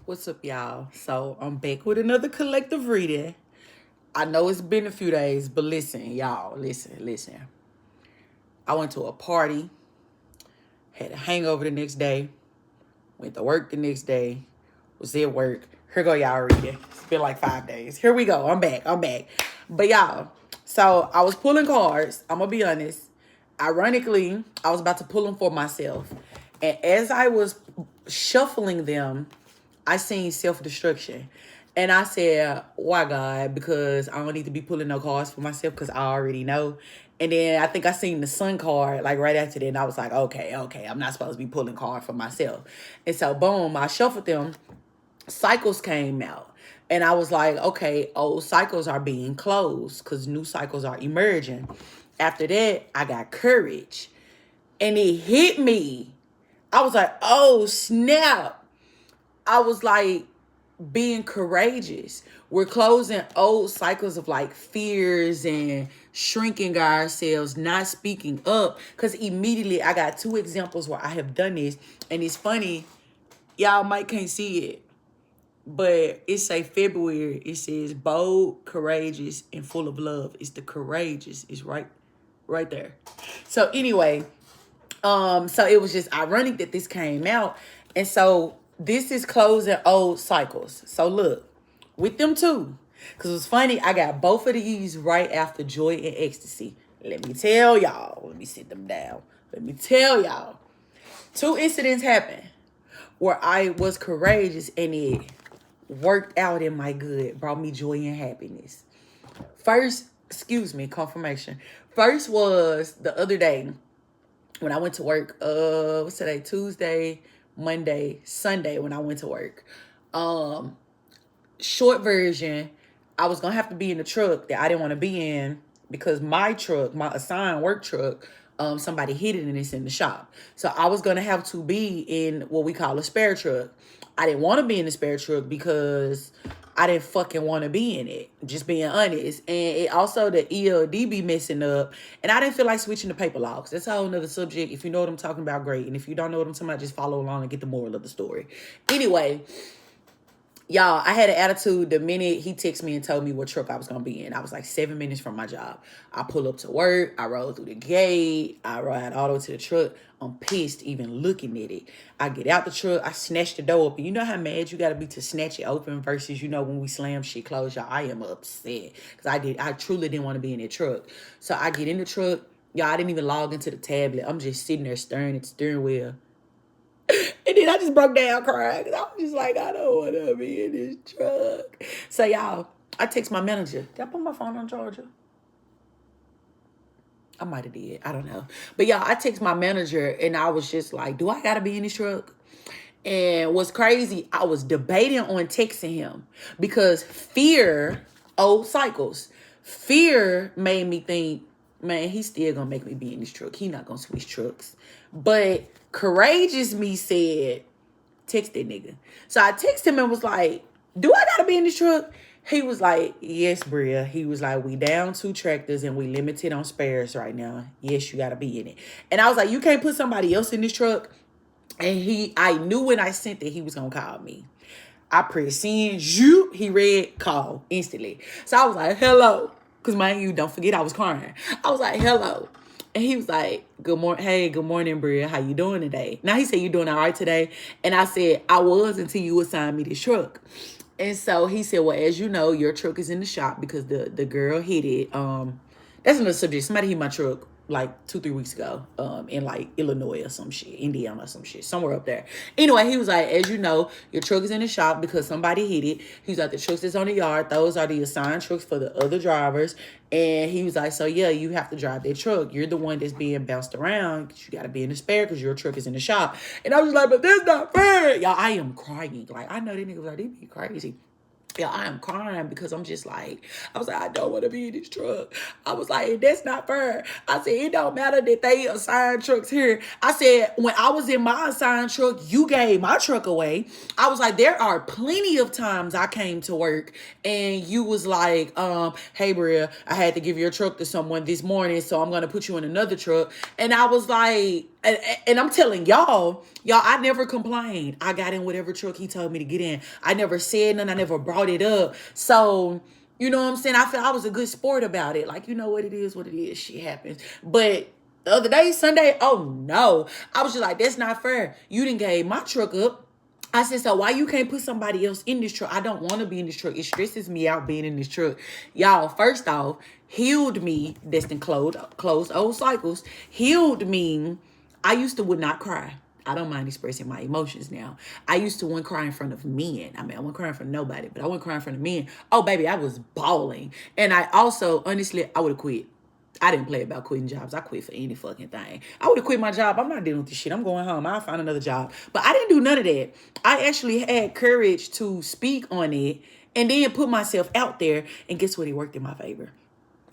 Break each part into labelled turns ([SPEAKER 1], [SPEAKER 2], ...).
[SPEAKER 1] What's up, y'all? So I'm back with another collective reading. I know it's been a few days, but listen, y'all, listen. I went to a party, had a hangover the next day, went to work the next day, was at work. Here go y'all reading. It's been like 5 days. Here we go. I'm back. But y'all, so I was pulling cards. I'm gonna be honest. Ironically, I was about to pull them for myself. And as I was shuffling them, I seen self-destruction. And I said, why God? Because I don't need to be pulling no cards for myself because I already know. And then I think I seen the sun card like right after that. And I was like, okay, I'm not supposed to be pulling cards for myself. And so boom, I shuffled them. Cycles came out. And I was like, okay, old cycles are being closed because new cycles are emerging. After that, I got courage. And it hit me. I was like, oh, snap. I was like, being courageous. We're closing old cycles of like fears and shrinking ourselves, not speaking up. Because immediately I got two examples where I have done this. And it's funny, y'all might can't see it. But it say February. It says bold, courageous, and full of love. It's the courageous. It's right there. So anyway, so it was just ironic that this came out. And so this is closing old cycles. So look, with them too. Because it was funny, I got both of these right after joy and ecstasy. Let me tell y'all. Let me sit them down. Let me tell y'all. Two incidents happened where I was courageous and it worked out in my good, brought me joy and happiness. Confirmation. First was the other day when I went to work. What's today? Tuesday, Monday, Sunday when I went to work. Short version, I was gonna have to be in the truck that I didn't want to be in because my truck, my assigned work truck, somebody hid it and it's in the shop. So I was gonna have to be in what we call a spare truck. I didn't want to be in the spare truck because I didn't fucking want to be in it. Just being honest. And it also, the ELD be messing up. And I didn't feel like switching to paper logs. That's a whole nother subject. If you know what I'm talking about, great. And if you don't know what I'm talking about, just follow along and get the moral of the story. Anyway, y'all, I had an attitude the minute he texted me and told me what truck I was going to be in. I was like 7 minutes from my job. I pull up to work. I roll through the gate. I ride all the way to the truck. I'm pissed even looking at it. I get out the truck. I snatch the door open. You know how mad you got to be to snatch it open versus, when we slam shit closed, y'all. I am upset because I truly didn't want to be in that truck. So I get in the truck. Y'all, I didn't even log into the tablet. I'm just sitting there staring at the steering wheel. And then I just broke down crying because I was just like, I don't want to be in this truck. So, y'all, I text my manager. Did I put my phone on charger? I might have did. I don't know. But, y'all, I text my manager and I was just like, do I got to be in this truck? And what's crazy, I was debating on texting him because fear, old cycles, fear made me think, man, he's still going to make me be in this truck. He not going to switch trucks. But courageous me said, text that nigga. So I texted him and was like, do I got to be in this truck? He was like, yes, Bria. He was like, we down 2 tractors and we limited on spares right now. Yes, you got to be in it. And I was like, you can't put somebody else in this truck? And I knew when I sent it, he was going to call me. I pressed send, he read, call instantly. So I was like, hello. Because mind you, don't forget I was crying. I was like, hello. And he was like, good morning. Hey, good morning, Bria. How you doing today? Now he said, you doing all right today? And I said, I was until you assigned me this truck. And so he said, well, as you know, your truck is in the shop because the girl hit it. That's another subject. Somebody hit my truck like 2-3 weeks ago in like Illinois or some shit, Indiana or some shit, somewhere up there. Anyway, he was like, as you know, your truck is in the shop because somebody hit it. He was like, the trucks that's on the yard, those are the assigned trucks for the other drivers. And he was like, so yeah, you have to drive that truck. You're the one that's being bounced around. You got to be in the spare because your truck is in the shop. And I was like, but that's not fair. Y'all, I am crying. Like, I know that nigga was like, they be crazy. Yeah, I am crying because I'm just like, I was like, I don't want to be in this truck. I was like, that's not fair. I said, it don't matter that they assign trucks here. I said, when I was in my assigned truck, you gave my truck away. I was like, there are plenty of times I came to work and you was like, hey, Bria, I had to give your truck to someone this morning, so I'm going to put you in another truck. And I was like, And I'm telling y'all, I never complained. I got in whatever truck he told me to get in. I never said nothing. I never brought it up. So, you know what I'm saying? I feel I was a good sport about it. Like, you know what it is, shit happens. But the other day, Sunday, oh no. I was just like, that's not fair. You done gave my truck up. I said, so why you can't put somebody else in this truck? I don't want to be in this truck. It stresses me out being in this truck. Y'all, first off, healed me, destined closed old cycles, healed me. I used to would not cry. I don't mind expressing my emotions now. I used to wouldn't cry in front of men. I mean, I wouldn't cry in front of nobody, but I wouldn't cry in front of men. Oh, baby, I was bawling. And I also, honestly, I would have quit. I didn't play about quitting jobs. I quit for any fucking thing. I would have quit my job. I'm not dealing with this shit. I'm going home. I'll find another job. But I didn't do none of that. I actually had courage to speak on it and then put myself out there. And guess what? It worked in my favor.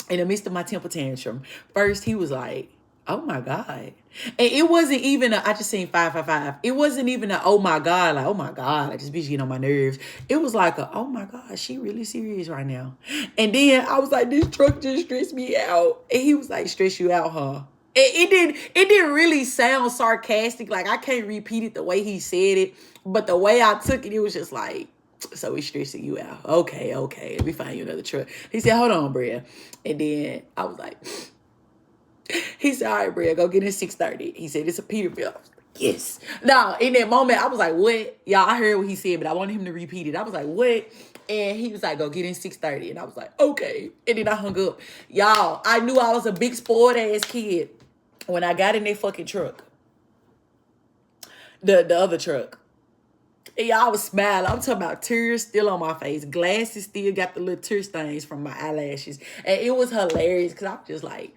[SPEAKER 1] In the midst of my temper tantrum, first he was like, oh my God. And it wasn't even I just seen 555. It wasn't even oh my God, like, oh my God, like this bitch getting on my nerves. It was like oh my God, she really serious right now. And then I was like, this truck just stressed me out. And he was like, stress you out, huh? It didn't really sound sarcastic. Like I can't repeat it the way he said it. But the way I took it, it was just like, so he's stressing you out. Okay. Let me find you another truck. He said, hold on, Bria. And then I was like, he said, all right, Bria, go get in 6:30. He said, it's a Peterbilt. I was like, yes. Now, in that moment, I was like, what? Y'all, I heard what he said, but I wanted him to repeat it. I was like, what? And he was like, go get in 6:30. And I was like, okay. And then I hung up. Y'all, I knew I was a big spoiled ass kid when I got in that fucking truck. The other truck. And y'all was smiling. I'm talking about tears still on my face. Glasses still got the little tear stains from my eyelashes. And it was hilarious because I'm just like,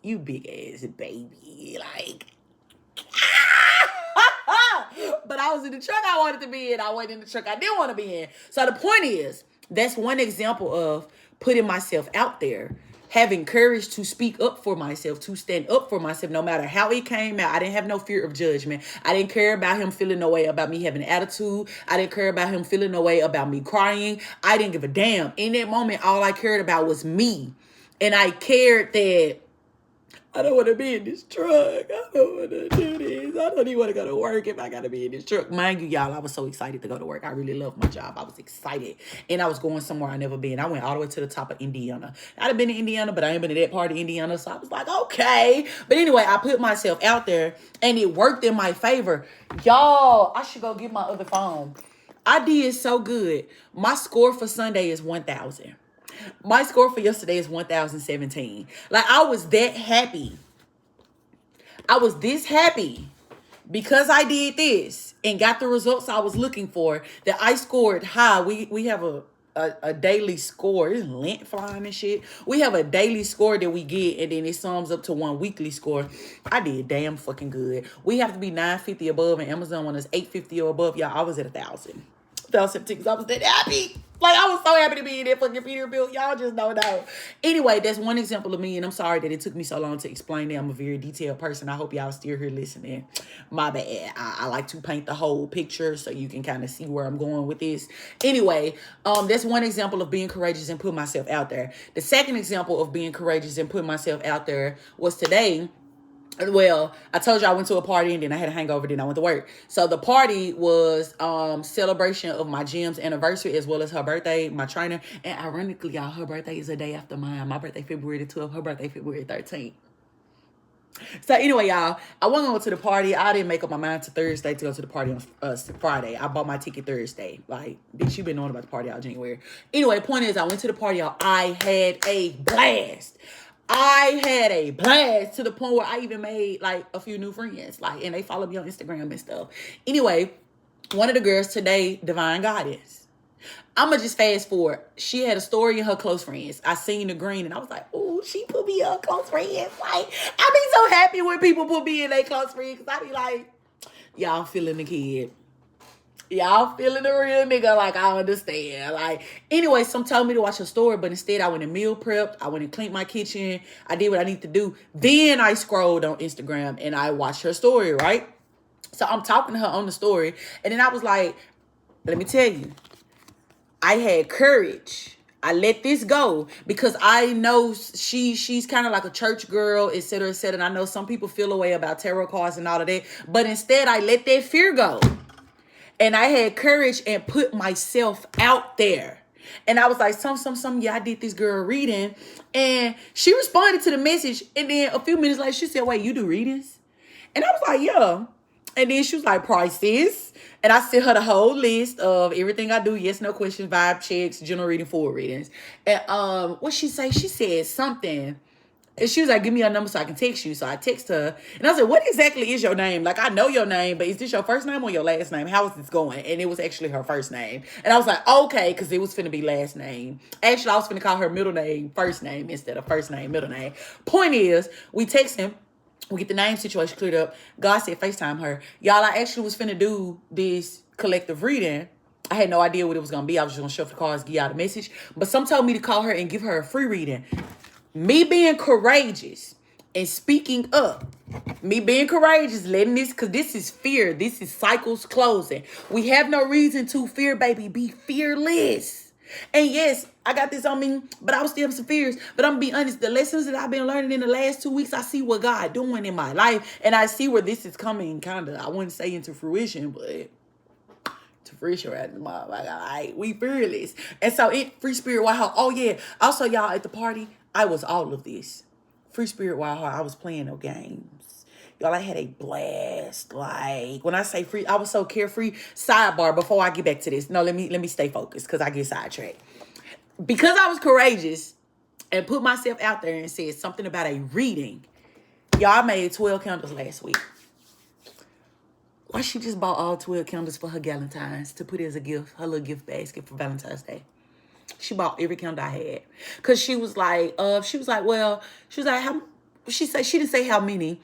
[SPEAKER 1] you big ass baby. Like, but I was in the truck I wanted to be in. I wasn't in the truck I didn't want to be in. So the point is, that's one example of putting myself out there. Having courage to speak up for myself, to stand up for myself, no matter how it came out. I didn't have no fear of judgment. I didn't care about him feeling no way about me having an attitude. I didn't care about him feeling no way about me crying. I didn't give a damn. In that moment, all I cared about was me. And I cared that I don't want to be in this truck. I don't want to do this. I don't even want to go to work if I got to be in this truck. Mind you, y'all, I was so excited to go to work. I really love my job. I was excited. And I was going somewhere I never been. I went all the way to the top of Indiana. I'd have been to Indiana, but I ain't been to that part of Indiana. So I was like, okay. But anyway, I put myself out there and it worked in my favor. Y'all, I should go get my other phone. I did so good. My score for Sunday is 1,000. My score for yesterday is 1,017. Like, I was that happy. I was this happy because I did this and got the results I was looking for, that I scored high. We have a daily score. It's lint flying and shit. We have a daily score that we get, and then it sums up to one weekly score. I did damn fucking good. We have to be 950 above, and Amazon when it's 850 or above. Y'all, I was at 1,000. 1,017 because I was that happy. Like, I was so happy to be in that fucking Peterbilt. Y'all just don't know. Anyway, that's one example of me, and I'm sorry that it took me so long to explain that. I'm a very detailed person. I hope y'all still here listening. My bad. I like to paint the whole picture so you can kind of see where I'm going with this. Anyway, that's one example of being courageous and putting myself out there. The second example of being courageous and putting myself out there was today. Well, I told you I went to a party and then I had a hangover, then I went to work. So the party was celebration of my gym's anniversary as well as her birthday, my trainer. And ironically, y'all, her birthday is a day after mine. My birthday February the 12th, her birthday February 13th. So anyway, y'all, I wasn't going to the party. I didn't make up my mind to Thursday to go to the party on Friday. I bought my ticket Thursday. Like, bitch, you been knowing about the party all January. Anyway, point is, I went to the party, y'all. I had a blast. To the point where I even made like a few new friends, like, and they follow me on Instagram and stuff. Anyway, one of the girls today, Divine Goddess, I'ma just fast forward. She had a story in her close friends. I seen the green and I was like, oh, she put me in her close friends. Like, I be so happy when people put me in their close friends, because I be like, y'all feeling the kid. Y'all feeling the real nigga, like, I understand. Like, anyway, some told me to watch her story, but instead I went and meal prepped. I went and cleaned my kitchen. I did what I need to do. Then I scrolled on Instagram and I watched her story, right? So I'm talking to her on the story. And then I was like, let me tell you, I had courage. I let this go because I know she's kind of like a church girl, etc., etc. And I know some people feel away about tarot cards and all of that. But instead, I let that fear go. And I had courage and put myself out there. And I was like, yeah, I did this girl reading. And she responded to the message. And then a few minutes later, she said, wait, you do readings? And I was like, yeah. And then she was like, prices. And I sent her the whole list of everything I do. Yes, no questions, vibe checks, general reading, full readings. And what she say? She said something. And she was like, give me your number so I can text you. So I text her. And I said, what exactly is your name? Like, I know your name, but is this your first name or your last name? How is this going? And it was actually her first name. And I was like, okay, because it was finna be last name. Actually, I was finna call her middle name first name instead of first name, middle name. Point is, we text him. We get the name situation cleared up. God said, FaceTime her. Y'all, I actually was finna do this collective reading. I had no idea what it was going to be. I was just going to shuffle the cards, give y'all a message. But some told me to call her and give her a free reading. Me being courageous and speaking up. Me being courageous, letting this, because this is fear. This is cycles closing. We have no reason to fear, baby. Be fearless. And yes, I got this on me, but I was still have some fears. But I'm going to be honest, the lessons that I've been learning in the last 2 weeks, I see what God doing in my life. And I see where this is coming kind of, I wouldn't say into fruition, but to fruition right now. Like, we fearless. And so Free Spirit Wild Heart. Oh yeah. Also, y'all, at the party, I was all of this. Free Spirit Wild Heart, I was playing no games. Y'all, I had a blast. Like, when I say free, I was so carefree. Sidebar, before I get back to this. No, let me stay focused because I get sidetracked. Because I was courageous and put myself out there and said something about a reading. Y'all, I made 12 candles last week. Why she just bought all 12 candles for her Valentine's to put as a gift, her little gift basket for Valentine's Day. She bought every candle I had. Cause she was like, how, she said, she didn't say how many.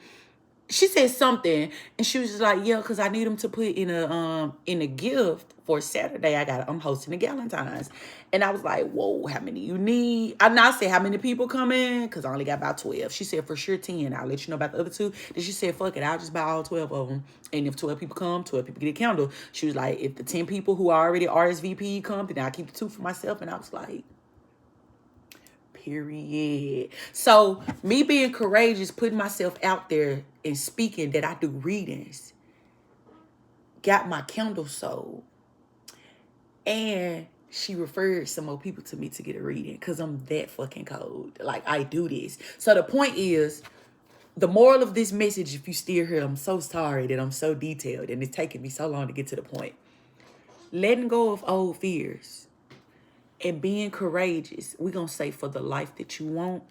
[SPEAKER 1] She said something, and she was just like, yeah, because I need them to put in a gift for Saturday. I'm hosting a Galentine's. And I was like, whoa, how many you need? I said, how many people come in? Because I only got about 12. She said, for sure 10. I'll let you know about the other 2. Then she said, fuck it, I'll just buy all 12 of them. And if 12 people come, 12 people get a candle. She was like, if the 10 people who are already RSVP come, then I'll keep the 2 for myself. And I was like, period. So me being courageous, putting myself out there and speaking that I do readings, got my candle sold. And she referred some more people to me to get a reading because I'm that fucking cold. Like, I do this. So the point is, the moral of this message, if you still here, I'm so sorry that I'm so detailed and it's taking me so long to get to the point. Letting go of old fears and being courageous, we're going to say, for the life that you want,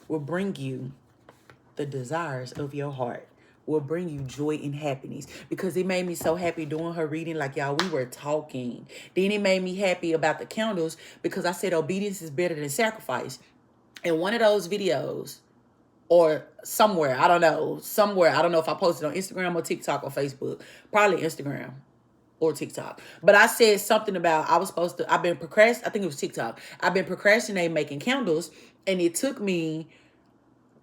[SPEAKER 1] will bring you the desires of your heart, will bring you joy and happiness. Because it made me so happy doing her reading. Like, y'all, we were talking. Then it made me happy about the candles because I said obedience is better than sacrifice. In one of those videos, or somewhere, I don't know if I posted on Instagram or TikTok or Facebook, probably Instagram or TikTok. But I said something about I think it was TikTok. I've been procrastinating making candles, and it took me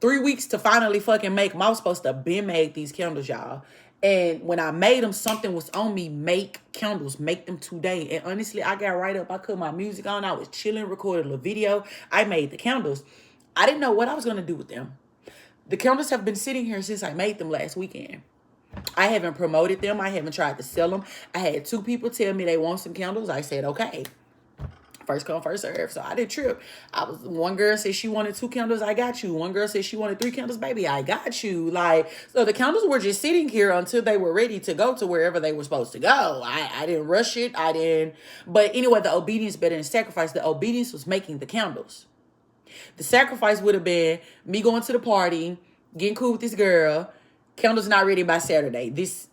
[SPEAKER 1] 3 weeks to finally fucking make them. I was supposed to have been made these candles, y'all. And when I made them, something was on me. Make candles. Make them today. And honestly, I got right up. I put my music on. I was chilling, recorded a video. I made the candles. I didn't know what I was going to do with them. The candles have been sitting here since I made them last weekend. I haven't promoted them. I haven't tried to sell them. I had 2 people tell me they want some candles. I said, okay. First come, first serve. So I didn't trip. One girl said she wanted 2 candles. I got you. One girl said she wanted 3 candles. Baby, I got you. Like, so the candles were just sitting here until they were ready to go to wherever they were supposed to go. I didn't rush it. But anyway, the obedience better than sacrifice. The obedience was making the candles. The sacrifice would have been me going to the party, getting cool with this girl. Candles not ready by Saturday. This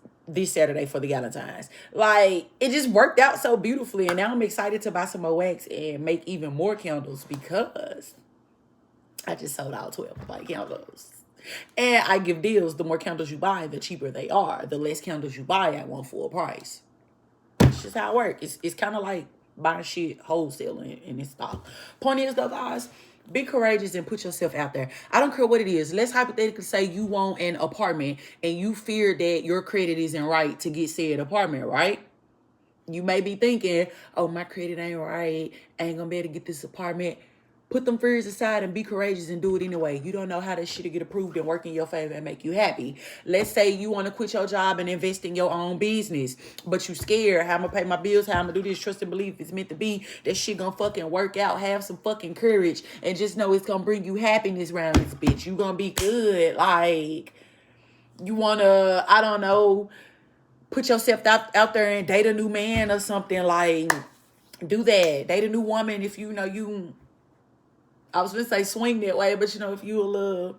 [SPEAKER 1] Saturday for the Galentine's. Like, it just worked out so beautifully. And now I'm excited to buy some more wax and make even more candles because I just sold out 12 white candles. And I give deals. The more candles you buy, the cheaper they are. The less candles you buy at one full price. It's just how it works. It's kind of like buying shit wholesale in this stock. Point is though, guys, be courageous and put yourself out there. I don't care what it is. Let's hypothetically say you want an apartment and you fear that your credit isn't right to get said apartment, right? You may be thinking, oh, my credit ain't right. I ain't gonna be able to get this apartment. Put them fears aside and be courageous and do it anyway. You don't know how this shit will get approved and work in your favor and make you happy. Let's say you want to quit your job and invest in your own business, but you scared how I'm gonna pay my bills, how I'm gonna do this. Trust and believe it's meant to be. That shit gonna fucking work out. Have some fucking courage and just know it's gonna bring you happiness around this bitch. You gonna be good. Like, you wanna, I don't know, put yourself out there and date a new man or something. Like, do that. Date a new woman if you know you, I was gonna say swing that way, but you know, if you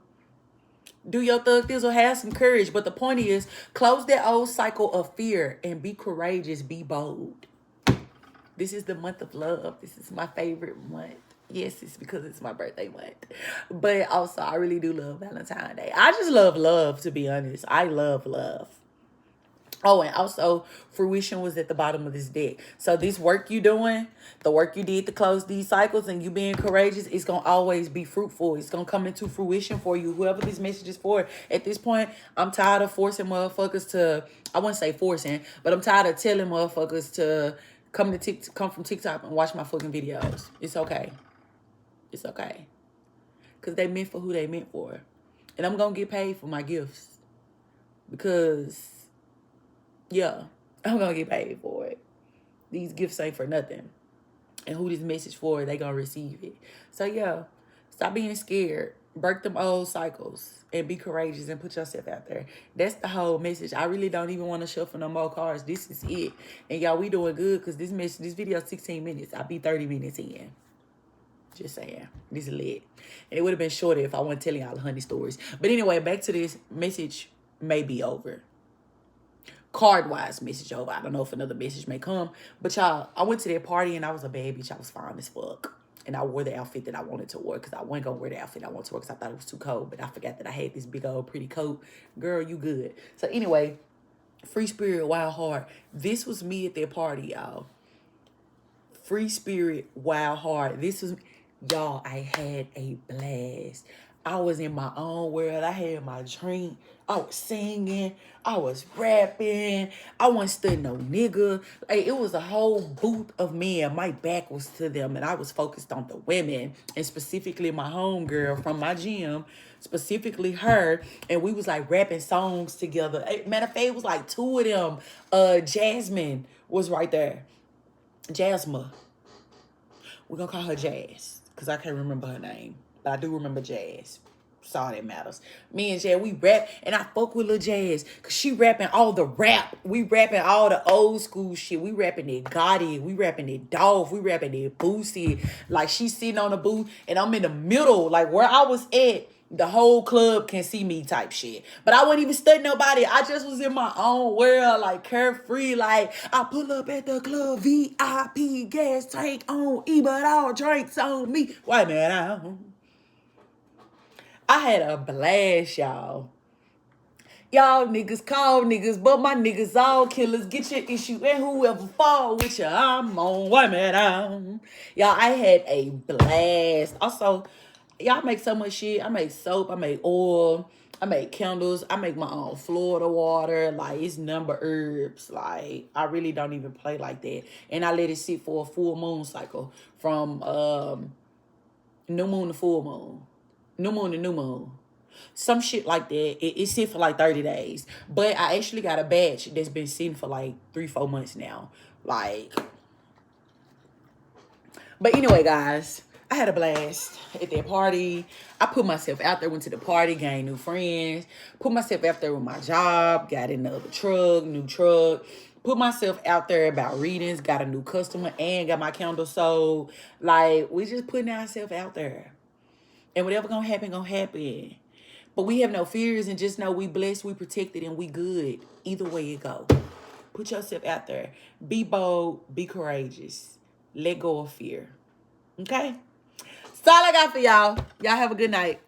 [SPEAKER 1] do your thug thizzle, have some courage. But the point is, close that old cycle of fear and be courageous, be bold. This is the month of love. This is my favorite month. Yes, it's because it's my birthday month. But also, I really do love Valentine's Day. I just love love, to be honest. I love love. Oh, and also, fruition was at the bottom of this deck. So this work you doing, the work you did to close these cycles and you being courageous, it's going to always be fruitful. It's going to come into fruition for you, whoever this message is for. At this point, I'm tired of forcing motherfuckers to, I wouldn't say forcing, but I'm tired of telling motherfuckers to come from TikTok and watch my fucking videos. It's okay. It's okay. Because they meant for who they meant for. And I'm going to get paid for my gifts. Because, yeah, I'm going to get paid for it. These gifts ain't for nothing. And who this message for, they going to receive it. So, yeah, stop being scared. Break them old cycles. And be courageous and put yourself out there. That's the whole message. I really don't even want to shuffle no more cards. This is it. And, y'all, we doing good because this video is 16 minutes. I'll be 30 minutes in. Just saying. This is lit. And it would have been shorter if I wasn't telling y'all 100 stories. But anyway, back to this. Message may be over. Card-wise, message over. I don't know if another message may come. But y'all, I went to that party and I was a bad bitch. I was fine as fuck. And I wore the outfit that I wanted to wear because I wasn't going to wear the outfit I wanted to wear because I thought it was too cold. But I forgot that I had this big old pretty coat. Girl, you good. So anyway, free spirit, wild heart. This was me at that party, y'all. Free spirit, wild heart. This was... Y'all, I had a blast. I was in my own world. I had my drink. I was singing. I was rapping. I wasn't studying no nigga. Like, it was a whole booth of men. My back was to them, and I was focused on the women, and specifically my homegirl from my gym, specifically her, and we was like rapping songs together. Matter of fact, it was like two of them. Jasmine was right there. Jasmine. We're going to call her Jazz. Because I can't remember her name. But I do remember Jazz. That's all that matters. Me and Jazz, we rap. And I fuck with Lil Jazz. Because she rapping all the rap. We rapping all the old school shit. We rapping it Gotti. We rapping it Dolph. We rapping it Boosie. Like, she's sitting on the booth. And I'm in the middle. Like, where I was at. The whole club can see me type shit. But I wasn't even studying nobody. I just was in my own world, like carefree. Like, I pull up at the club, VIP, gas tank on E, but all drinks on me. Wait a minute. I had a blast, y'all. Y'all niggas call niggas, but my niggas all killers. Get your issue and whoever fall with you, I'm on. Wait a minute. Y'all, I had a blast. Also, y'all make so much shit. I make soap. I make oil. I make candles. I make my own Florida water. Like, it's number herbs. Like, I really don't even play like that. And I let it sit for a full moon cycle. From new moon to full moon. New moon to new moon. Some shit like that. It sit for like 30 days. But I actually got a batch that's been sitting for like 3-4 months now. Like, but anyway, guys, I had a blast at that party. I put myself out there, went to the party, gained new friends, put myself out there with my job, got another truck, new truck, put myself out there about readings, got a new customer, and got my candle sold. Like, we just putting ourselves out there. And whatever gonna happen, gonna happen. But we have no fears and just know we blessed, we protected, and we good. Either way it go. Put yourself out there. Be bold, be courageous. Let go of fear. Okay? That's all I got for y'all. Y'all have a good night.